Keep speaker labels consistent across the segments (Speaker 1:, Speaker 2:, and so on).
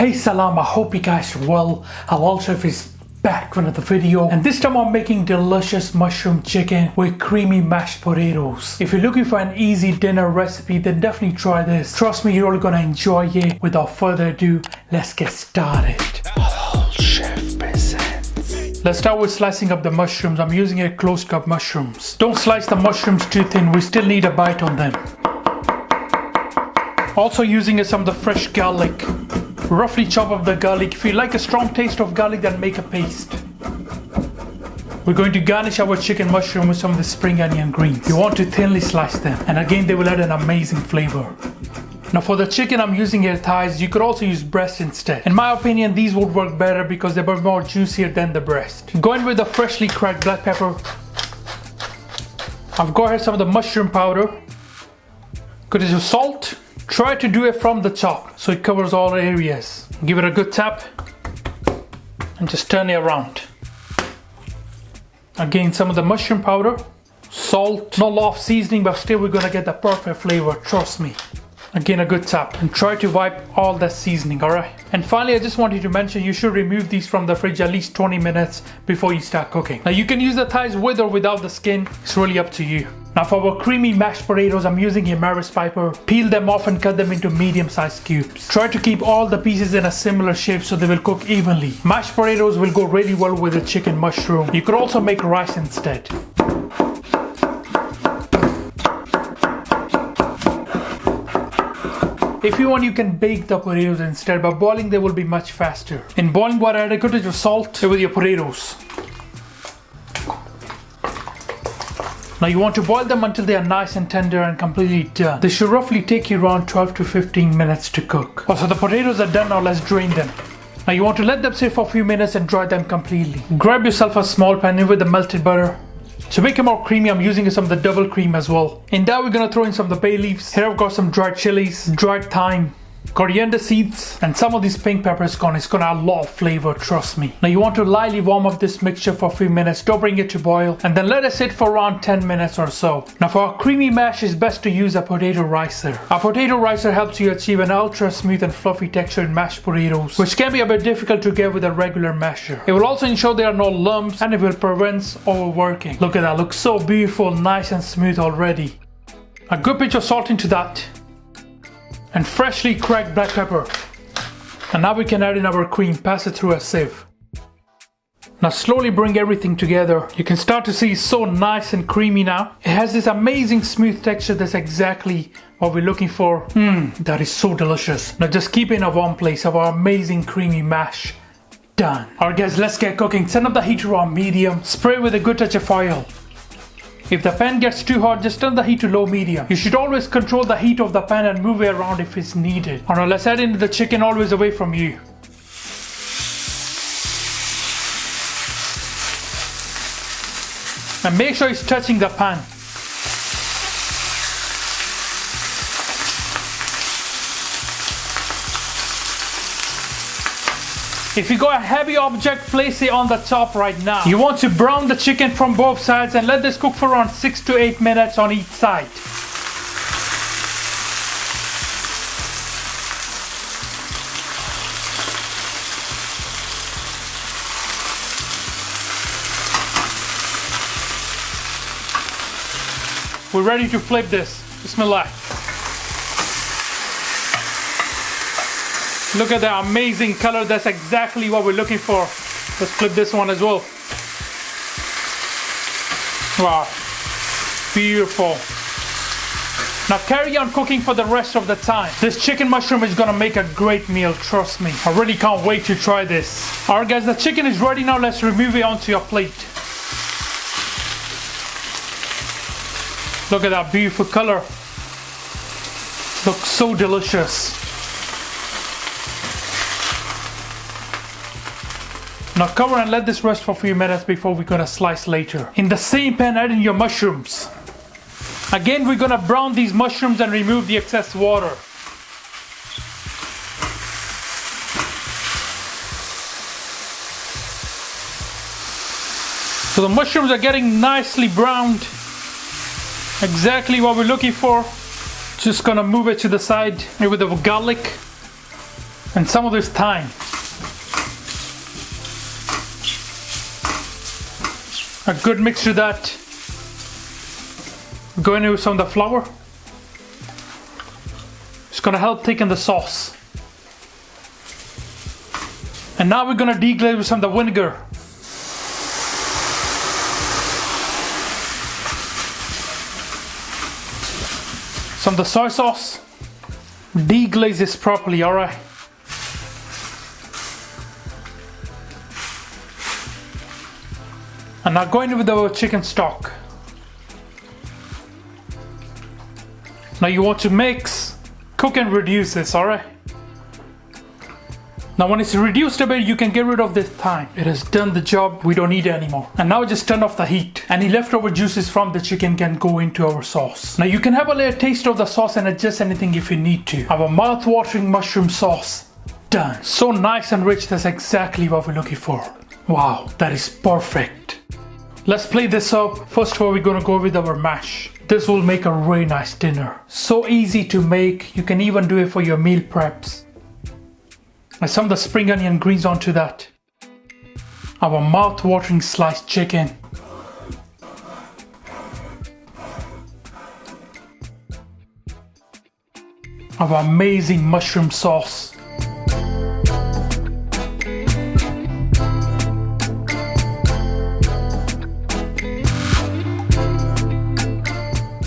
Speaker 1: Hey Salam, I hope you guys are well. Halal Chef is back with another video, and this time I'm making delicious mushroom chicken with creamy mashed potatoes. If you're looking for an easy dinner recipe, then definitely try this. Trust me, you're really gonna enjoy it. Without further ado, let's get started. Halal Chef presents. Let's start with slicing up the mushrooms. I'm using a close cup mushrooms. Don't slice the mushrooms too thin, we still need a bite on them. Also using some of the fresh garlic. Roughly chop up the garlic. If you like a strong taste of garlic, then make a paste. We're going to garnish our chicken mushroom with some of the spring onion greens. You want to thinly slice them, and again they will add an amazing flavor. Now for the chicken, I'm using here thighs. You could also use breast instead. In my opinion, these would work better because they were more juicier than the breast. Going with the freshly cracked black pepper. I've got here some of the mushroom powder. Good as your salt. Try to do it from the top so it covers all areas. Give it a good tap and just turn it around. Again, some of the mushroom powder, salt, not a lot of seasoning, but still we're gonna get the perfect flavor, trust me. Again, a good tap, and try to wipe all that seasoning, alright? And finally, I just wanted to mention you should remove these from the fridge at least 20 minutes before you start cooking. Now you can use the thighs with or without the skin, it's really up to you. Now for our creamy mashed potatoes, I'm using a Maris Piper. Peel them off and cut them into medium-sized cubes. Try to keep all the pieces in a similar shape so they will cook evenly. Mashed potatoes will go really well with the chicken mushroom. You could also make rice instead. If you want, you can bake the potatoes instead, but boiling they will be much faster. In boiling water, add a good touch of salt with your potatoes. Now you want to boil them until they are nice and tender and completely done. They should roughly take you around 12 to 15 minutes to cook. So the potatoes are done, now let's drain them. Now you want to let them sit for a few minutes and dry them completely. Grab yourself a small pan with the melted butter. To make it more creamy, I'm using some of the double cream as well. In that, we're gonna throw in some of the bay leaves. Here I've got some dried chilies, dried thyme, coriander seeds, and some of these pink peppers gone. It's gonna add a lot of flavor, trust me. Now you want to lightly warm up this mixture for a few minutes. Don't bring it to boil, and then let it sit for around 10 minutes or so. Now for a creamy mash, it's best to use a potato ricer. A potato ricer helps you achieve an ultra smooth and fluffy texture in mashed potatoes, which can be a bit difficult to get with a regular masher. It will also ensure there are no lumps, and it will prevent overworking. Look at that, looks so beautiful, nice and smooth already. A good pinch of salt into that, and freshly cracked black pepper. And now we can add in our cream, pass it through a sieve. Now slowly bring everything together. You can start to see it's so nice and creamy now. It has this amazing smooth texture. That's exactly what we're looking for. That is so delicious. Now just keep it in a warm place. Our amazing creamy mash done. Alright guys, let's get cooking. Turn up the heat to around medium. Spray with a good touch of oil. If the pan gets too hot, just turn the heat to low medium. You should always control the heat of the pan and move it around if it's needed. Alright, let's add in the chicken always away from you. And make sure it's touching the pan. If you got a heavy object, place it on the top right now. You want to brown the chicken from both sides and let this cook for around 6 to 8 minutes on each side. We're ready to flip this. Bismillah. Look at the amazing color. That's exactly what we're looking for. Let's flip this one as well. Wow, beautiful. Now carry on cooking for the rest of the time. This chicken mushroom is gonna make a great meal, trust me. I really can't wait to try this. Alright guys, the chicken is ready now. Let's remove it onto your plate. Look at that beautiful color. Looks so delicious. Now cover and let this rest for a few minutes before we're gonna slice later. In the same pan, add in your mushrooms. Again, we're gonna brown these mushrooms and remove the excess water. So the mushrooms are getting nicely browned. Exactly what we're looking for. Just gonna move it to the side with the garlic and some of this thyme. A good mixture that. Going in with some of the flour. It's gonna help thicken the sauce. And now we're gonna deglaze with some of the vinegar. Some of the soy sauce. Deglaze this properly, alright? And now going in with our chicken stock. Now you want to mix, cook and reduce this, alright? Now when it's reduced a bit, you can get rid of this thyme. It has done the job, we don't need it anymore. And now just turn off the heat. Any leftover juices from the chicken can go into our sauce. Now you can have a little taste of the sauce and adjust anything if you need to. Our mouth-watering mushroom sauce, done. So nice and rich, that's exactly what we're looking for. Wow, that is perfect. Let's plate this up. First of all, we're gonna go with our mash. This will make a really nice dinner. So easy to make, you can even do it for your meal preps. And some of the spring onion greens onto that. Our mouth-watering sliced chicken. Our amazing mushroom sauce.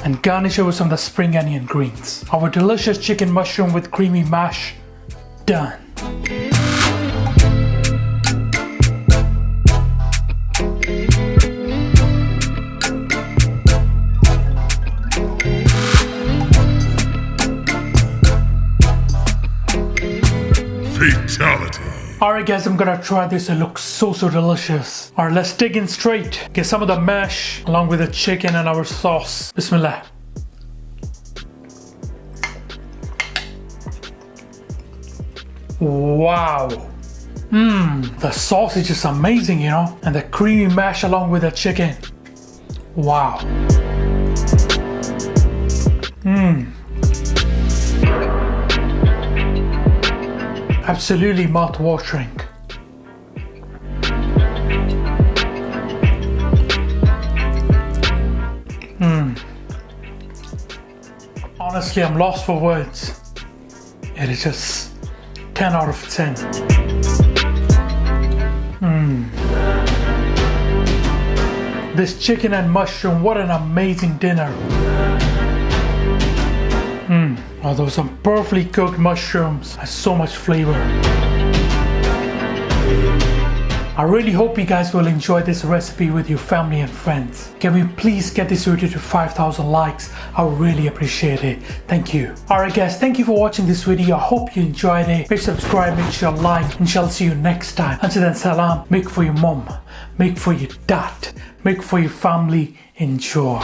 Speaker 1: And garnish it with some of the spring onion greens. Our delicious chicken mushroom with creamy mash, done.
Speaker 2: Fatality.
Speaker 1: Alright guys, I'm gonna try this. It looks so delicious. Alright, let's dig in straight. Get some of the mash along with the chicken and our sauce. Bismillah. Wow. The sauce is just amazing, you know? And the creamy mash along with the chicken. Wow. Absolutely mouth-watering. Honestly, I'm lost for words. It is just 10 out of 10. This chicken and mushroom, what an amazing dinner. Oh, those are perfectly cooked mushrooms. Has so much flavor. I really hope you guys will enjoy this recipe with your family and friends. Can we please get this video to 5,000 likes? I would really appreciate it. Thank you. Alright guys, thank you for watching this video. I hope you enjoyed it. Please subscribe, make sure you like, and shall see you next time. Until then, salam. Make for your mom, make for your dad, make for your family. Enjoy.